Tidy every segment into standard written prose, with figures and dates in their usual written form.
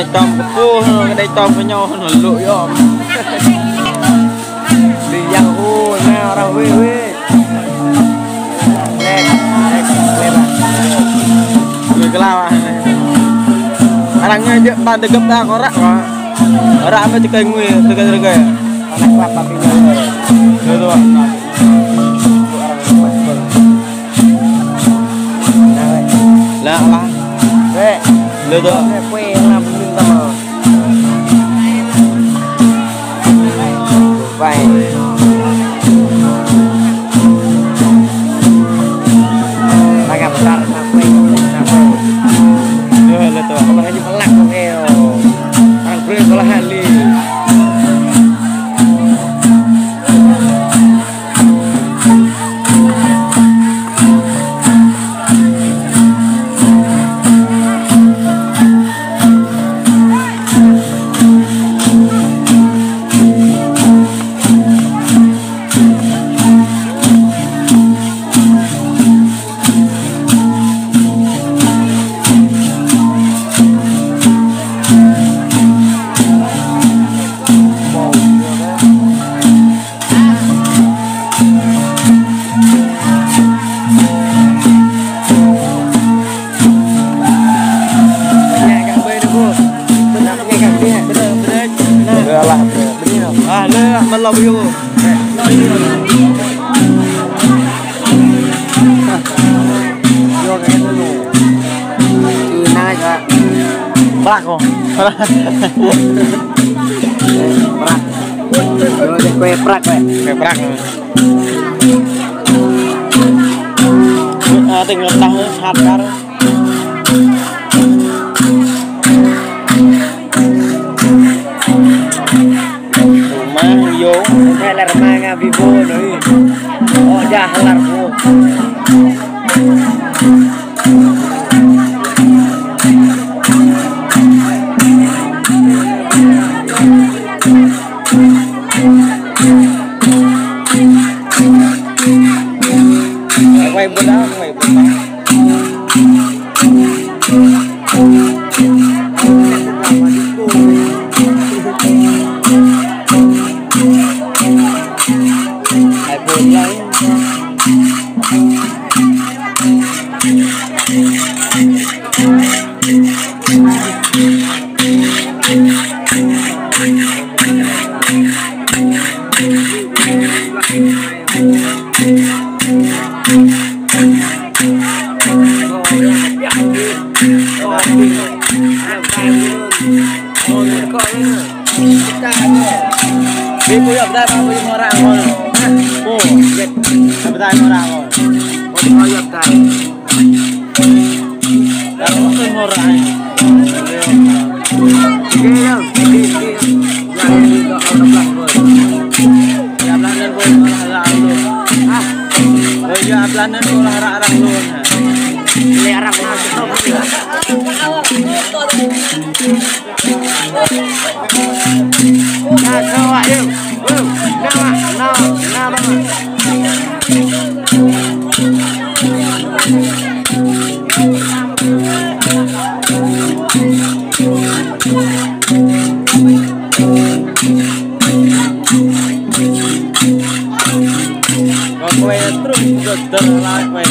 này tôm cua cái đây tôm với nhau nó lụi không đi giang u nào đâu huy huy nè người cái lao anaknya dia tak degap dah korak korak apa cekai ngui cekai anak kelapa pinjau itu lah lah itu kue yang minta mau baik agak besar kue itu apa lagi pelak kue orang beri sekolah hali love you. Prak kok. Prak. Kue prak kue. Kue prak. Tinggal tahu hadar. Cái là mang vivo nữa, ra là vô. Quay bên đó, quay bên đó. Đi cô nhập đây bao nhiêu orang rồi? Cô, nhập đây orang rồi. Cô nhập đây. Đã có tên orang. Kia, đi. Jangan di orang belakang rồi. Yang belakang rồi orang luôn. Oh ya, belakang rồi orang luôn. Ini orang masuk tuh. Nah, coba yuk. Nama. Kue terus gedor lah kue.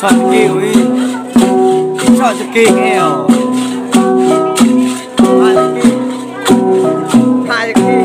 chọn kiểu đi, chọn cho kỳ nghèo hai cái kỳ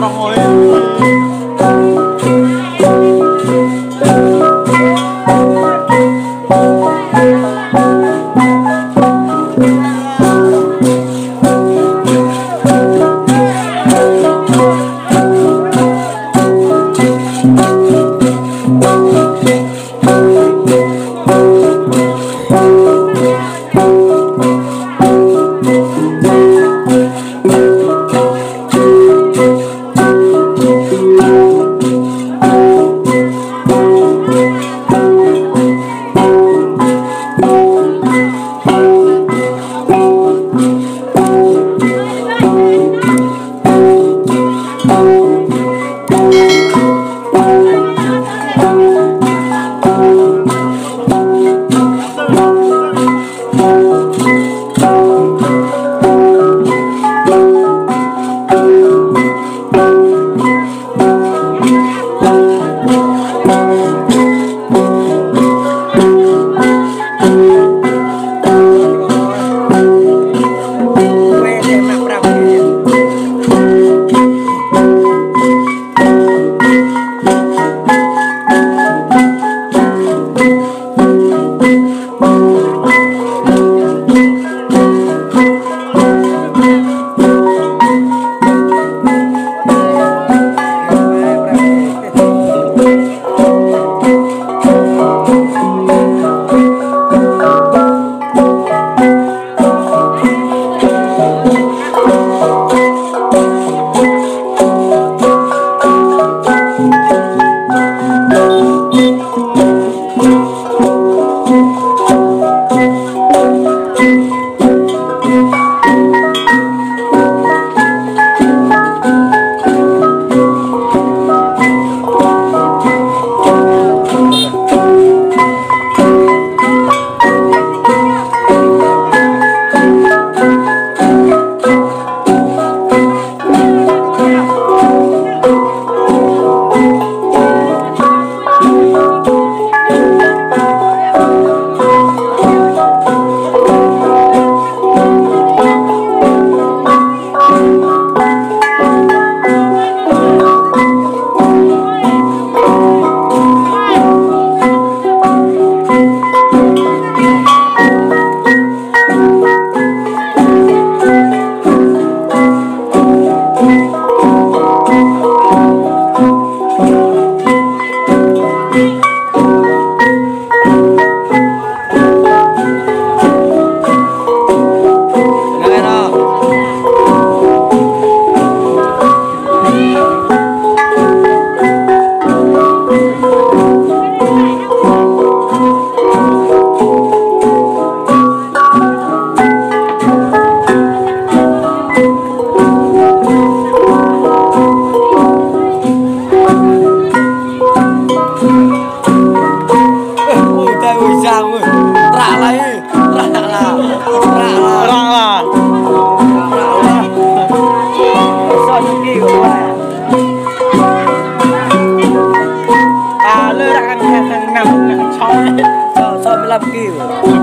rong ơi.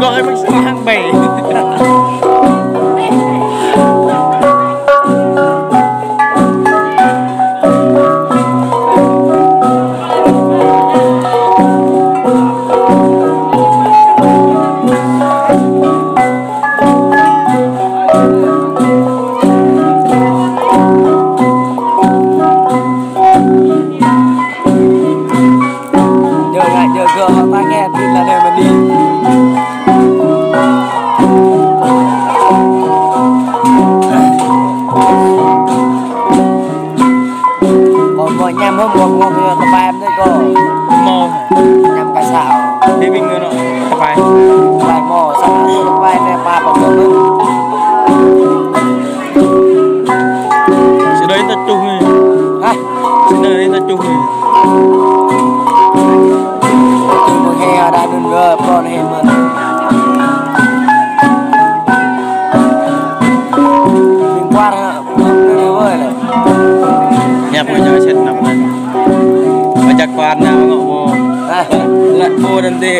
Gọi mình sẽ hàng bể. Nhằm hôm buồn ngon như tập em đấy cô Mò nhằm cả xạo thì mình người nọ tập bài mò sao tập em này ba bằng được sẽ đấy ta chung đi sẽ đấy ta chung đi từ một hè ở đây đừng ngờ con hè mình qua nữa ơi này nhập người chơi chết nằm này chắc quan nào ngộ vô lại vô đơn đi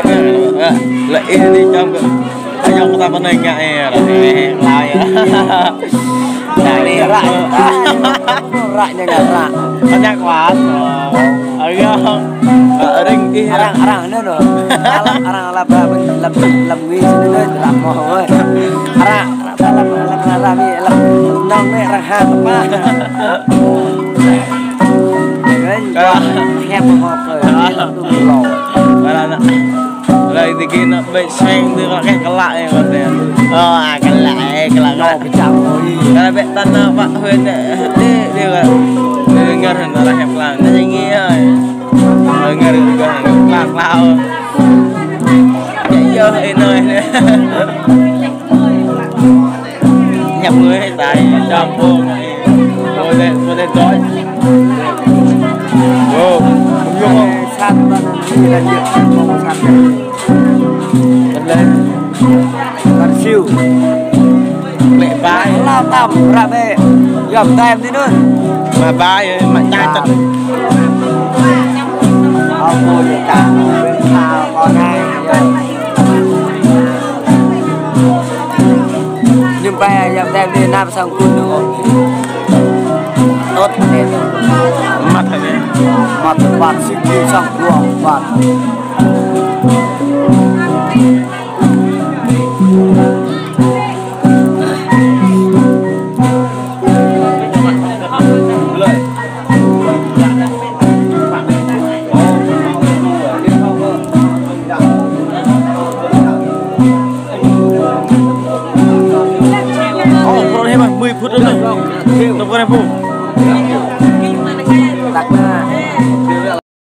lại đi trong cái trong ta vẫn này ngại là lại Ini rak. Raknya enggak rak. Banyak kuat. Ring Arang nó rồi. Arang làm gì cho nên làm mò ơi. Arang làm gì làm nong này arang hàng mà. Hẹp hộp rồi. Rồi thì kia nó bị xoay từ cái lại mà thế. Cái lại cái chảo rồi. Cái bị tan bạn Huyền đi rồi. Ngân hàng là hẹp lại nó như rồi. Ngân hàng lạc lao. Chạy vô hay nơi nữa. Nhập người hay tại trong buông này. Ngồi lên tối. Wow, đúng không? San đi là nhiều không san lên con siêu Mẹ bái lao tầm ra về dầm tem đi nữa mà bái mà nhai thật ông ngồi với cả bên thao con hai nhưng bây giờ tem đi nam sang quân được không tốt nên mặt thật đấy mặt bạn sinh viên sang luồng bạn phút nữa rồi. Đâu có này phụ.